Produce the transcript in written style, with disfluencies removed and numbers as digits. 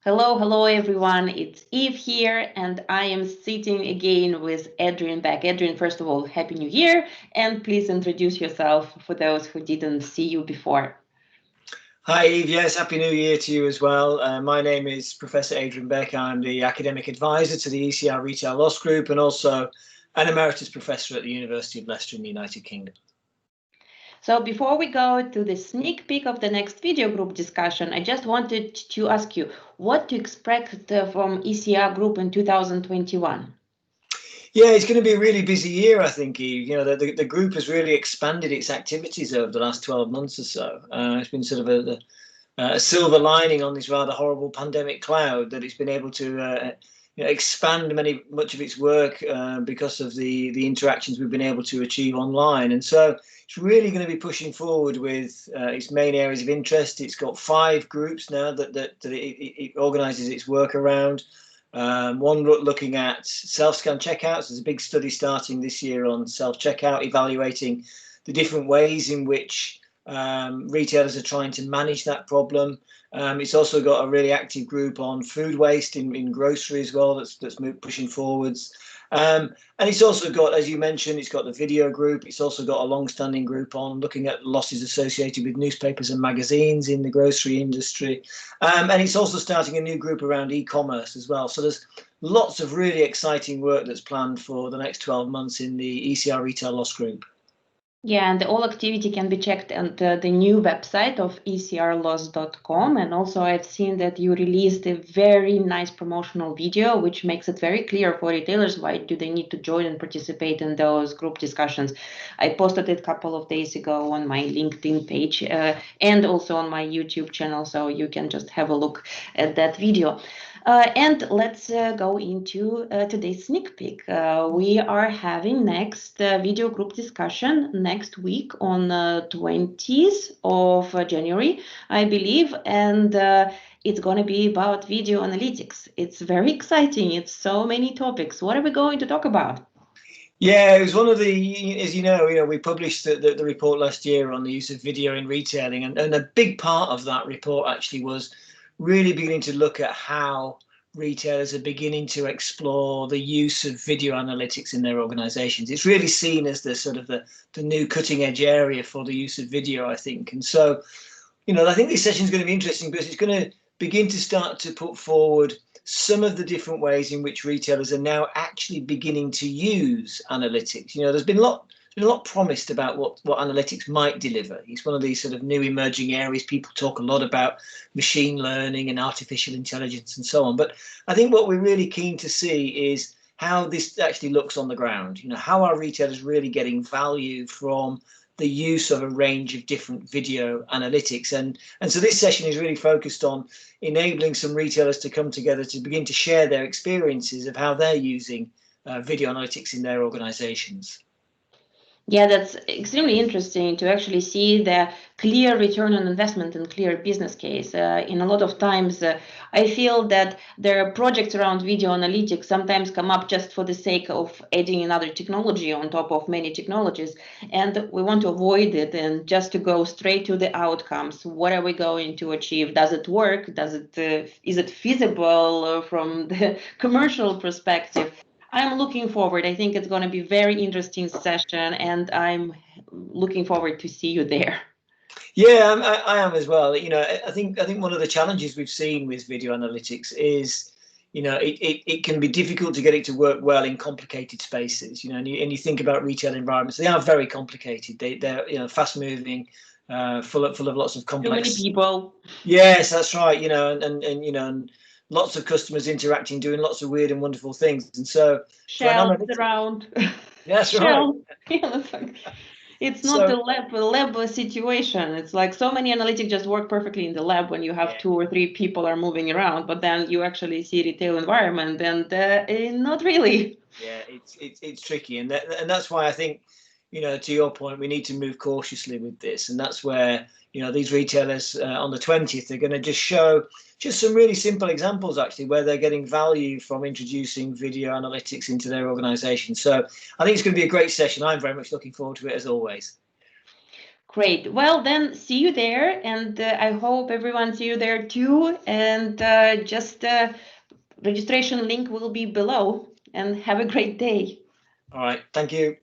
Hello everyone. It's Eve here, and I am sitting again with Adrian back. Adrian, first of all, Happy New Year, and please introduce yourself for those who didn't see you before. Hi Eve, yes, Happy New Year to you as well. My name is Professor Adrian Beck. I'm the academic advisor to the ECR Retail Loss Group and also an emeritus professor at the University of Leicester in the United Kingdom. So before we go to the sneak peek of the next video group discussion, I just wanted to ask you what to expect from ECR Group in 2021. Yeah, it's going to be a really busy year, I think, Eve. You know, the group has really expanded its activities over the last 12 months or so. It's been sort of a silver lining on this rather horrible pandemic cloud that it's been able to expand much of its work because of the interactions we've been able to achieve online. And so it's really going to be pushing forward with its main areas of interest. It's got 5 groups now that it organises its work around. One looking at self-scan checkouts. There's a big study starting this year on self-checkout, evaluating the different ways in which retailers are trying to manage that problem. It's also got a really active group on food waste in grocery as well that's pushing forwards. And it's also got, as you mentioned, it's got the video group. It's also got a long-standing group on looking at losses associated with newspapers and magazines in the grocery industry. And it's also starting a new group around e-commerce as well. So there's lots of really exciting work that's planned for the next 12 months in the ECR Retail Loss Group. Yeah, and all activity can be checked on the new website of ecrloss.com. And also I've seen that you released a very nice promotional video, which makes it very clear for retailers why do they need to join and participate in those group discussions. I posted it a couple of days ago on my LinkedIn page and also on my YouTube channel, so you can just have a look at that video. And let's go into today's sneak peek. We are having next video group discussion next week on 20th of January, I believe, and it's going to be about video analytics. It's very exciting. It's so many topics. What are we going to talk about? Yeah, it was one of the, as you know, we published the report last year on the use of video in retailing, and a big part of that report actually was really beginning to look at how retailers are beginning to explore the use of video analytics in their organizations. It's really seen as the sort of the new cutting edge area for the use of video, I think. And so, I think this session is going to be interesting because it's going to begin to start to put forward some of the different ways in which retailers are now actually beginning to use analytics. There's been a lot promised about what analytics might deliver. It's one of these sort of new emerging areas. People talk a lot about machine learning and artificial intelligence and so on. But I think what we're really keen to see is how this actually looks on the ground. How are retailers really getting value from the use of a range of different video analytics? And so this session is really focused on enabling some retailers to come together to begin to share their experiences of how they're using video analytics in their organizations. Yeah, that's extremely interesting to actually see the clear return on investment and clear business case. In a lot of times, I feel that there are projects around video analytics sometimes come up just for the sake of adding another technology on top of many technologies. And we want to avoid it and just to go straight to the outcomes. What are we going to achieve? Does it work? Is it feasible from the commercial perspective? I'm looking forward. I think it's going to be a very interesting session, and I'm looking forward to see you there. Yeah, I am as well. I think one of the challenges we've seen with video analytics is, it can be difficult to get it to work well in complicated spaces. And you think about retail environments; they are very complicated. They're fast moving, full of lots of complex. Too many people. Yes, that's right. And lots of customers interacting, doing lots of weird and wonderful things. And so, Shelves around. That's right. Yeah, it's not the lab situation. It's like so many analytics just work perfectly in the lab when you have 2 or 3 people are moving around, but then you actually see retail environment and not really. Yeah, it's tricky, and that's why I think, to your point, we need to move cautiously with this, and that's where these retailers on the 20th they're going to just show some really simple examples actually where they're getting value from introducing video analytics into their organization. So I think it's going to be a great session. I'm very much looking forward to it as always. Great. Well, then see you there, and I hope everyone see you there too. And just registration link will be below. And have a great day. All right. Thank you.